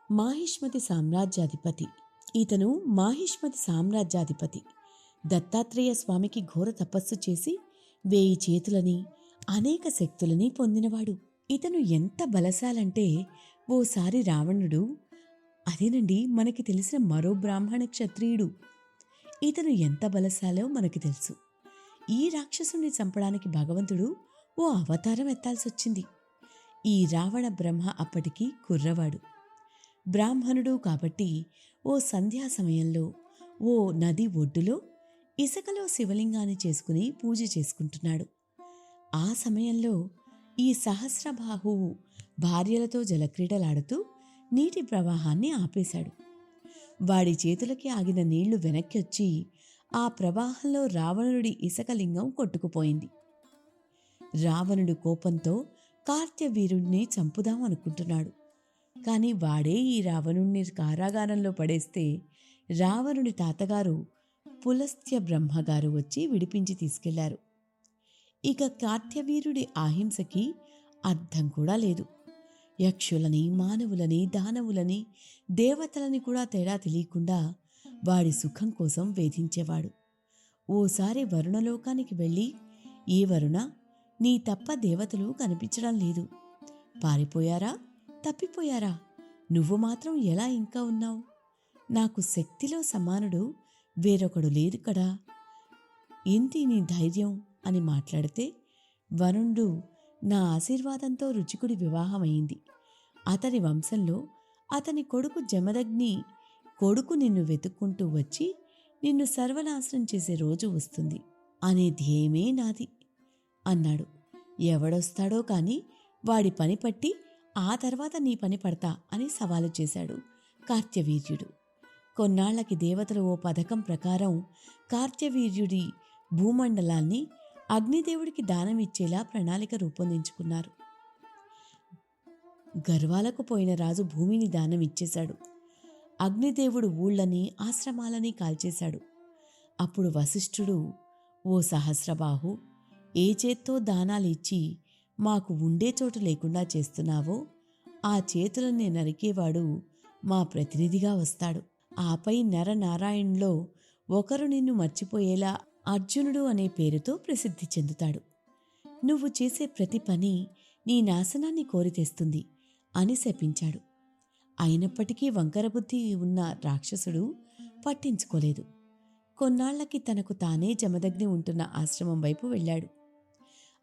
మాహిష్మతి సామ్రాజ్యాధిపతి. దత్తాత్రేయ స్వామికి ఘోర తపస్సు చేసి 1000 చేతులని అనేక శక్తులని పొందినవాడు. ఇతను ఎంత బలశాలంటే ఓసారి రావణుడు, అదేనండి మనకి తెలిసిన మరో బ్రాహ్మణ క్షత్రియుడు, ఇతను ఎంత బలశాలో మనకి తెలుసు. ఈ రాక్షసుని చంపడానికి భగవంతుడు ఓ అవతారం ఎత్తాల్సొచ్చింది. ఈ రావణ బ్రహ్మ అప్పటికి కుర్రవాడు, బ్రాహ్మణుడు కాబట్టి ఓ సంధ్యా సమయంలో ఓ నది ఒడ్డులో ఇసుకలో శివలింగాన్ని చేసుకుని పూజ చేసుకుంటున్నాడు. ఆ సమయంలో ఈ సహస్రబాహువు భార్యలతో జలక్రీడలాడుతూ నీటి ప్రవాహాన్ని ఆపేశాడు. వాడి చేతులకి ఆగిన నీళ్లు వెనక్కి వచ్చి ఆ ప్రవాహంలో రావణుడి ఇసకలింగం కొట్టుకుపోయింది. రావణుడు కోపంతో కార్త్యవీరుణ్ణి చంపుదాం అనుకుంటున్నాడు. కాని వాడే ఈ రావణుణ్ణి కారాగారంలో పడేస్తే రావణుడి తాతగారు పులస్త్య బ్రహ్మగారు వచ్చి విడిపించి తీసుకెళ్లారు. ఇక కార్త్యవీరుడి అహింసకి అర్థం కూడా లేదు. యక్షులని, మానవులని, దానవులని, దేవతలని కూడా తేడా తెలియకుండా వాడి సుఖం కోసం వేధించేవాడు. ఓసారి వరుణలోకానికి వెళ్ళి, ఏ వరుణ, నీ తప్ప దేవతలు కనిపించడం లేదు. పారిపోయారా? తప్పిపోయారా? నువ్వు మాత్రం ఎలా ఇంకా ఉన్నావు? నాకు శక్తిలో సమానుడు వేరొకడు లేదు కదా, ఏంటి నీ ధైర్యం అని మాట్లాడితే, వరుణుడు, నా ఆశీర్వాదంతో రుచికుడి వివాహమైంది. అతని వంశంలో అతని కొడుకు జమదగ్ని కొడుకు నిన్ను వెతుక్కుంటూ వచ్చి నిన్ను సర్వనాశనం చేసే రోజు వస్తుంది అనే ధ్యేయమే నాది అన్నాడు. ఎవడొస్తాడో కాని వాడి పని పట్టి ఆ తర్వాత నీ పని పడతా అని సవాలు చేశాడు కార్త్యవీర్యుడు. కొన్నాళ్లకి దేవతలు ఓ పథకం ప్రకారం కార్త్యవీర్యుడి భూమండలాన్ని అగ్నిదేవుడికి దానమిచ్చేలా ప్రణాళిక రూపొందించుకున్నారు. గర్వాలకు పోయిన రాజు భూమిని దానమిచ్చేశాడు. అగ్నిదేవుడు ఊళ్ళని, ఆశ్రమాలని కాల్చేశాడు. అప్పుడు వశిష్ఠుడు, ఓ సహస్రబాహు, ఏ చేత్తో దానాలు ఇచ్చి మాకు ఉండే చోటు లేకుండా చేస్తున్నావో ఆ చేతులని నరికేవాడు మా ప్రతినిధిగా వస్తాడు. ఆపై నరనారాయణులో ఒకరు నిన్ను మర్చిపోయేలా అర్జునుడు అనే పేరుతో ప్రసిద్ధి చెందుతాడు. నువ్వు చేసే ప్రతి పని నీ నాశనాన్ని కోరి తెస్తుంది అని శపించాడు. అయినప్పటికీ వంకరబుద్ధి ఉన్న రాక్షసుడు పట్టించుకోలేదు. కొన్నాళ్లకి తనకు తానే జమదగ్ని ఉంటున్న ఆశ్రమం వైపు వెళ్ళాడు.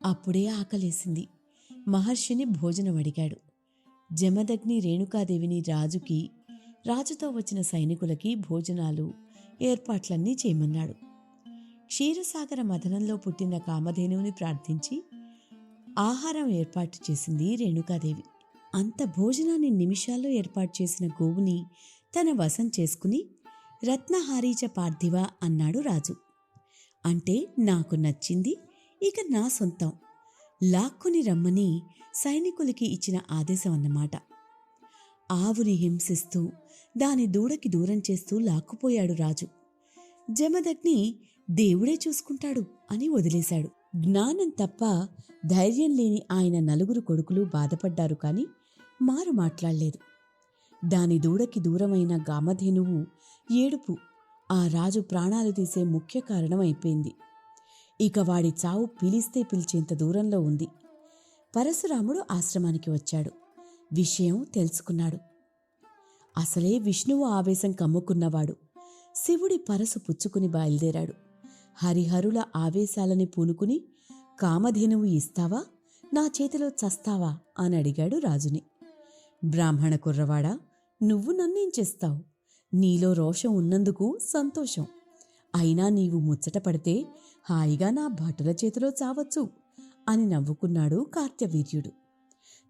అప్పుడే ఆకలేసింది. మహర్షిని భోజనం అడిగాడు. జమదగ్ని రేణుకాదేవిని రాజుతో వచ్చిన సైనికులకి భోజనాలు ఏర్పాట్లన్నీ చేయమన్నాడు. క్షీరసాగర మథనంలో పుట్టిన కామధేనువుని ప్రార్థించి ఆహారం ఏర్పాటు చేసింది రేణుకాదేవి. అంత భోజనాన్ని నిమిషాల్లో ఏర్పాటు చేసిన గోవుని తన వశం చేసుకుని, రత్నహారీచ పార్థివ అన్నాడు రాజు. అంటే నాకు నచ్చింది, ఇక నా సొంతం, లాక్కుని రమ్మని సైనికులకి ఇచ్చిన ఆదేశం అన్నమాట. ఆవుని హింసిస్తూ దాని దూడకి దూరం చేస్తూ లాక్కుపోయాడు రాజు. జమదగ్ని దేవుడే చూసుకుంటాడు అని వదిలేశాడు. జ్ఞానం తప్ప ధైర్యం లేని ఆయన నలుగురు కొడుకులు బాధపడ్డారు కాని మారు మాట్లాడలేదు. దాని దూడకి దూరమైన గామధేనువు ఏడుపు ఆ రాజు ప్రాణాలు తీసే ముఖ్య కారణం అయిపోయింది. ఇక వాడి చావు పిలిస్తే పిలిచేంత దూరంలో ఉంది. పరశురాముడు ఆశ్రమానికి వచ్చాడు. విషయం తెలుసుకున్నాడు. అసలే విష్ణువు ఆవేశం కమ్ముకున్నవాడు. శివుడి పరసు పుచ్చుకుని బయలుదేరాడు. హరిహరుల ఆవేశాలని పూనుకుని, కామధేనువు ఇస్తావా, నా చేతిలో చస్తావా అని అడిగాడు రాజుని. బ్రాహ్మణ కుర్రవాడా, నువ్వు నన్నేం చేస్తావు? నీలో రోషం ఉన్నందుకు సంతోషం. అయినా నీవు ముచ్చట పడితే హాయిగా నా భటుల చేతిలో చావచ్చు అని నవ్వుకున్నాడు కార్త్యవీర్యుడు.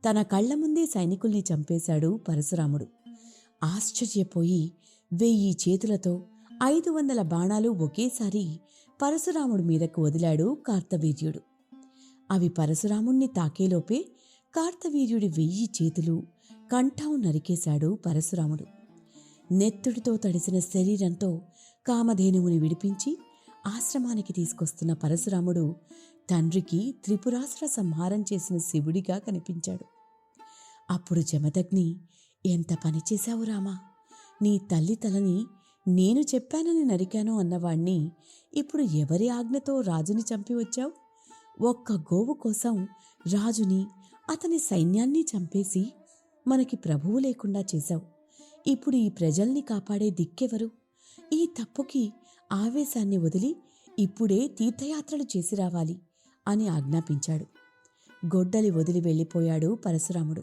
తన కళ్ల ముందే సైనికుల్ని చంపేశాడు పరశురాముడు. ఆశ్చర్యపోయి 1000 చేతులతో 500 బాణాలు ఒకేసారి పరశురాముడి మీదకు వదిలాడు కార్తవీర్యుడు. అవి పరశురాముణ్ణి తాకేలోపే కార్తవీర్యుడి 1000 చేతులు కంఠం నరికేశాడు పరశురాముడు. నెత్తుడితో తడిసిన శరీరంతో కామధేనువుని విడిపించి ఆశ్రమానికి తీసుకొస్తున్న పరశురాముడు తండ్రికి త్రిపురాసుర సంహారం చేసిన శివుడిగా కనిపించాడు. అప్పుడు జమదగ్ని, ఎంత పనిచేశావు రామా, నీ తల్లి తలని నేను చెప్పానని నరికాను అన్నవాణ్ణి ఇప్పుడు ఎవరి ఆజ్ఞతో రాజుని చంపి వచ్చావు? ఒక్క గోవు కోసం రాజుని, అతని సైన్యాన్ని చంపేసి మనకి ప్రభువు లేకుండా చేశావు. ఇప్పుడు ఈ ప్రజల్ని కాపాడే దిక్కెవరు? ఈ తప్పుకి ఆవేశాన్ని వదిలి ఇప్పుడే తీర్థయాత్రలు చేసి రావాలి అని ఆజ్ఞాపించాడు. గొడ్డలి వదిలి వెళ్ళిపోయాడు పరశురాముడు.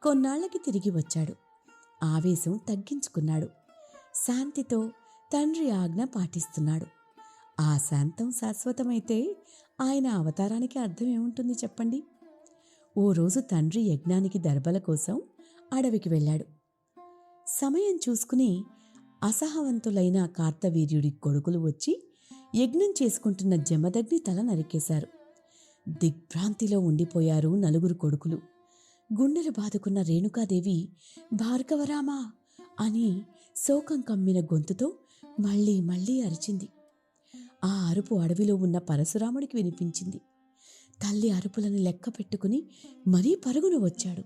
కొన్నాళ్లకి తిరిగి వచ్చాడు. ఆవేశం తగ్గించుకున్నాడు. శాంతితో తండ్రి ఆజ్ఞ పాటిస్తున్నాడు. ఆ శాంతం శాశ్వతమైతే ఆయన అవతారానికి అర్థం ఏముంటుంది చెప్పండి? ఓ రోజు తండ్రి యజ్ఞానికి దర్బల కోసం అడవికి వెళ్ళాడు. సమయం చూసుకుని అసహవంతులైన కార్తవీర్యుడి కొడుకులు వచ్చి యజ్ఞం చేసుకుంటున్న జమదగ్ని తల నరికేశారు. దిగ్భ్రాంతిలో ఉండిపోయారు నలుగురు కొడుకులు. గుండెలు బాదుకున్న రేణుకాదేవి భార్గవరామా అని శోకం కమ్మిన గొంతుతో మళ్ళీ మళ్ళీ అరిచింది. ఆ అరుపు అడవిలో ఉన్న పరశురాముడికి వినిపించింది. తల్లి అరుపులను లెక్క పెట్టుకుని మరీ పరుగున వచ్చాడు.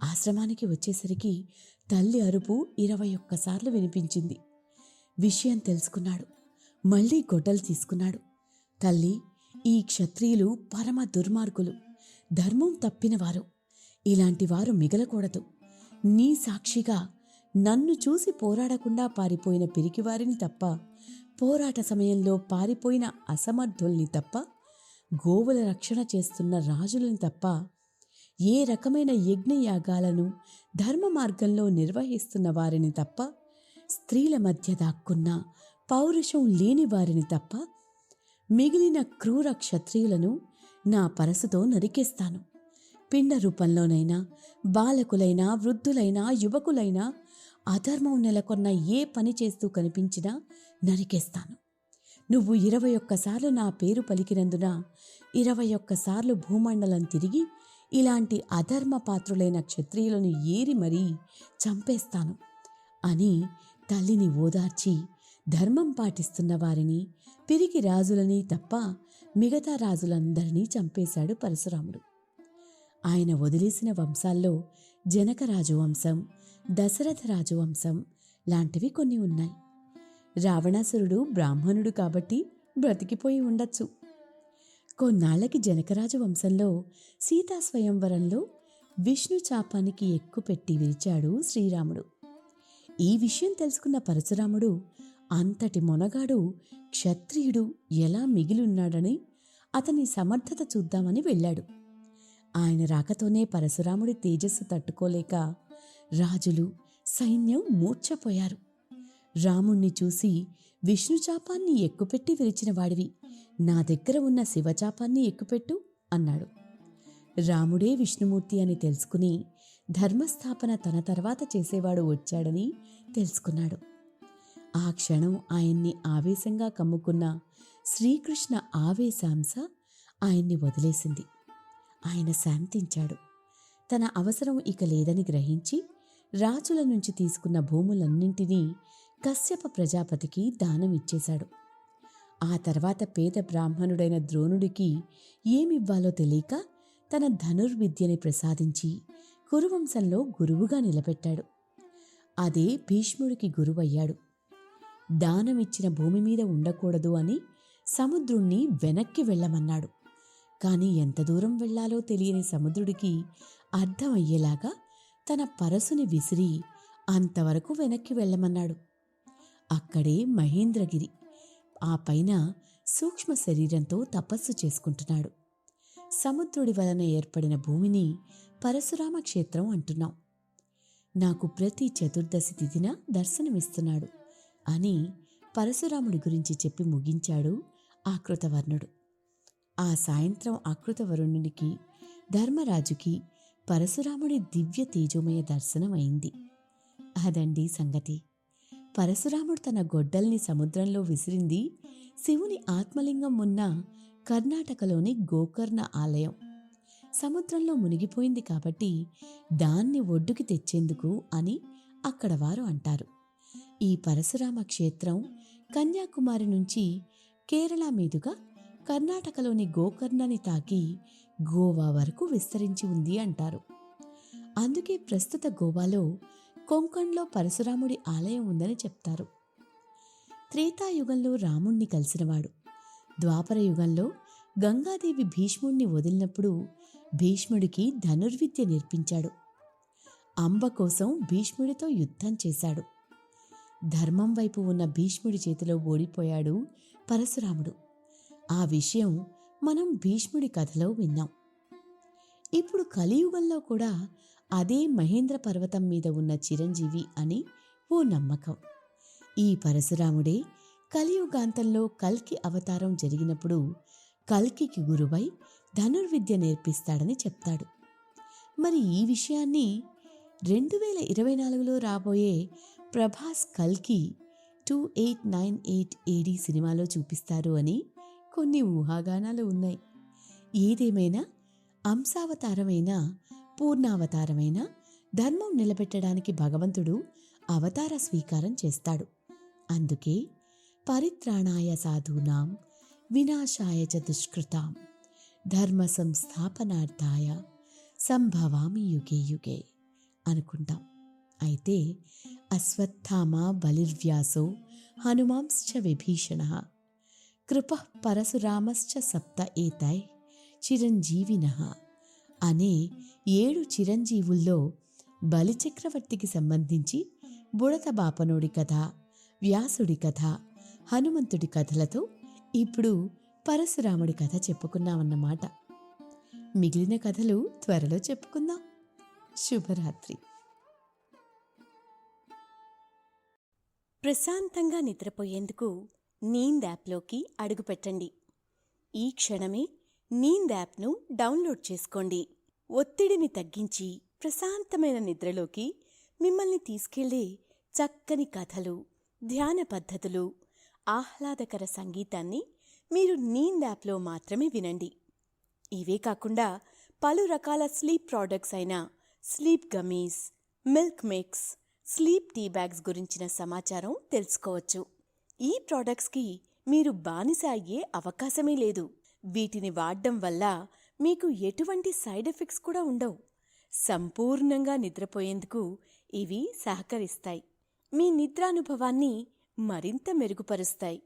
ఆశ్రమానికి వచ్చేసరికి తల్లి అరుపు 21 సార్లు వినిపించింది. విషయం తెలుసుకున్నాడు. మళ్ళీ గొడ్డలు తీసుకున్నాడు. తల్లి, ఈ క్షత్రియులు పరమ దుర్మార్గులు, ధర్మం తప్పినవారు. ఇలాంటి వారు మిగలకూడదు. నీ సాక్షిగా నన్ను చూసి పోరాడకుండా పారిపోయిన పిరికివారిని తప్ప, పోరాట సమయంలో పారిపోయిన అసమర్థుల్ని తప్ప, గోవుల రక్షణ చేస్తున్న రాజులను తప్ప, ఏ రకమైన యజ్ఞయాగాలను ధర్మ మార్గంలో నిర్వహిస్తున్న వారిని తప్ప, స్త్రీల మధ్య దాక్కున్న పౌరుషం లేని వారిని తప్ప, మిగిలిన క్రూర క్షత్రియులను నా పరసుతో నరికేస్తాను. పిండ రూపంలోనైనా, బాలకులైనా, వృద్ధులైనా, యువకులైనా అధర్మం నెలకొన్న ఏ పని చేస్తూ కనిపించినా నరికేస్తాను. నువ్వు 21 సార్లు నా పేరు పలికినందున 21 సార్లు భూమండలం తిరిగి ఇలాంటి అధర్మ పాత్రులైన క్షత్రియులను ఏరి మరీ చంపేస్తాను అని తల్లిని ఓదార్చి, ధర్మం పాటిస్తున్న వారిని, పిరికి రాజులని తప్ప మిగతా రాజులందరినీ చంపేశాడు పరశురాముడు. ఆయన వదిలేసిన వంశాల్లో జనకరాజు వంశం, దశరథ రాజు వంశం లాంటివి కొన్ని ఉన్నాయి. రావణాసురుడు బ్రాహ్మణుడు కాబట్టి బ్రతికిపోయి ఉండొచ్చు. కొన్నాళ్లకి జనకరాజు వంశంలో సీతా స్వయంవరంలో విష్ణు చాపానికి ఎక్కుపెట్టి విరిచాడు శ్రీరాముడు. ఈ విషయం తెలుసుకున్న పరశురాముడు అంతటి మొనగాడు క్షత్రియుడు ఎలా మిగిలిన్నాడని అతని సమర్థత చూద్దామని వెళ్ళాడు. ఆయన రాకతోనే పరశురాముడి తేజస్సు తట్టుకోలేక రాజులు, సైన్యం మూర్ఛపోయారు. రాముణ్ణి చూసి, విష్ణుచాపాన్ని ఎక్కుపెట్టి విరిచిన వాడివి, నా దగ్గర ఉన్న శివచాపాన్ని ఎక్కుపెట్టు అన్నాడు. రాముడే విష్ణుమూర్తి అని తెలుసుకుని ధర్మస్థాపన తన తర్వాత చేసేవాడు వచ్చాడని తెలుసుకున్నాడు. ఆ క్షణం ఆయన్ని ఆవేశంగా కమ్ముకున్న శ్రీకృష్ణ ఆవేశాంశ ఆయన్ని వదిలేసింది. ఆయన శాంతించాడు. తన అవసరం ఇక లేదని గ్రహించి రాజుల నుంచి తీసుకున్న భూములన్నింటినీ కశ్యప ప్రజాపతికి దానం ఇచ్చేశాడు. ఆ తర్వాత పేద బ్రాహ్మణుడైన ద్రోణుడికి ఏమివ్వాలో తెలియక తన ధనుర్విద్యని ప్రసాదించి కురువంశంలో గురువుగా నిలబెట్టాడు. అదే భీష్ముడికి గురువయ్యాడు. దానమిచ్చిన భూమి మీద ఉండకూడదు అని సముద్రుణ్ణి వెనక్కి వెళ్ళమన్నాడు. కాని ఎంత దూరం వెళ్లాలో తెలియని సముద్రుడికి అర్థమయ్యేలాగా తన పరసుని విసిరి అంతవరకు వెనక్కి వెళ్ళమన్నాడు. అక్కడే మహేంద్రగిరి, ఆ పైన సూక్ష్మ శరీరంతో తపస్సు చేసుకుంటున్నాడు. సముద్రుడి వలన ఏర్పడిన భూమిని పరశురామ క్షేత్రం అంటున్నాం. నాకు ప్రతి చతుర్దశి తిథిన దర్శనమిస్తున్నాడు అని పరశురాముడి గురించి చెప్పి ముగించాడు ఆకృతవర్ణుడు. ఆ సాయంత్రం ఆకృతవరుణునికి, ధర్మరాజుకి పరశురాముడి దివ్య తేజోమయ దర్శనం అయింది. అదండి సంగతి. పరశురాముడు తన గొడ్డల్ని సముద్రంలో విసిరింది శివుని ఆత్మలింగం ఉన్న కర్ణాటకలోని గోకర్ణ ఆలయం. సముద్రంలో మునిగిపోయింది కాబట్టి దాన్ని ఒడ్డుకి తెచ్చేందుకు అని అక్కడ వారు అంటారు. ఈ పరశురామ క్షేత్రం కన్యాకుమారి నుంచి కేరళ మీదుగా కర్ణాటకలోని గోకర్ణని తాకి గోవా వరకు విస్తరించి ఉంది అంటారు. అందుకే ప్రస్తుత గోవాలో కొంకణ్లో పరశురాముడి ఆలయం ఉందని చెప్తారు. త్రేతాయుగంలో రాముణ్ణి కలిసినవాడు. ద్వాపర యుగంలో గంగాదేవి భీష్ముణ్ణి వదిలినప్పుడు భీష్ముడికి ధనుర్విద్య నేర్పించాడు. అంబ కోసం భీష్ముడితో యుద్ధం చేశాడు. ధర్మం వైపు ఉన్న భీష్ముడి చేతిలో ఓడిపోయాడు పరశురాముడు. ఆ విషయం మనం భీష్ముడి కథలో విన్నాం. ఇప్పుడు కలియుగంలో కూడా అదే మహేంద్ర పర్వతం మీద ఉన్న చిరంజీవి అని ఓ నమ్మకం. ఈ పరశురాముడే కలియుగాంతంలో కల్కి అవతారం జరిగినప్పుడు కల్కికి గురువై ధనుర్విద్య నేర్పిస్తాడని చెప్తాడు. మరి ఈ విషయాన్ని 2024లో రాబోయే ప్రభాస్ కల్కి 2898 AD సినిమాలో చూపిస్తారు అని కొన్ని ఊహాగానాలు ఉన్నాయి. ఏదేమైనా అంశావతారమైన పూర్ణావతారమైన ధర్మం నిలబెట్టడానికి భగవంతుడు అవతార స్వీకారం చేస్తాడు. అందుకే పరిత్రాణాయ సాధూనాం వినాశాయ చ దుష్కృతాం ధర్మ సంస్థాపనార్థాయ సంభవామి యుగే యుగే అనుకుంటాం. అయితే అశ్వత్థామ బలిర్వ్యాసో హనుమాంశ్చ విభీషణః కృపః పరశురామశ్చ సప్త ఏతై చిరంజీవినః అనే 7 చిరంజీవుల్లో బలిచక్రవర్తికి సంబంధించి బుడత బాపనుడి కథ, వ్యాసుడి కథ, హనుమంతుడి కథలతో ఇప్పుడు పరశురాముడి కథ చెప్పుకున్నామన్నమాట. మిగిలిన కథలు త్వరలో చెప్పుకుందాం. శుభరాత్రి. ప్రశాంతంగా నిద్రపోయేందుకు నీంద్ యాప్లోకి అడుగుపెట్టండి. ఈ క్షణమే నీంద్ యాప్ను డౌన్లోడ్ చేసుకోండి. ఒత్తిడిని తగ్గించి ప్రశాంతమైన నిద్రలోకి మిమ్మల్ని తీసుకెళ్లే చక్కని కథలు, ధ్యాన పద్ధతులు, ఆహ్లాదకర సంగీతాన్ని మీరు నీంద్ యాప్లో మాత్రమే వినండి. ఇవే కాకుండా పలు రకాల స్లీప్ ప్రోడక్ట్స్ అయిన sleep gummies, milk mix, sleep tea bags గురించిన సమాచారం తెలుసుకోవచ్చు. ఈ ప్రోడక్ట్స్కి మీరు బానిస అయ్యే అవకాశమే లేదు. వీటిని వాడడం వల్ల మీకు ఎటువంటి సైడ్ ఎఫెక్ట్స్ కూడా ఉండవు. సంపూర్ణంగా నిద్రపోయేందుకు ఇవి సహకరిస్తాయి. మీ నిద్రానుభవాన్ని మరింత మెరుగుపరుస్తాయి.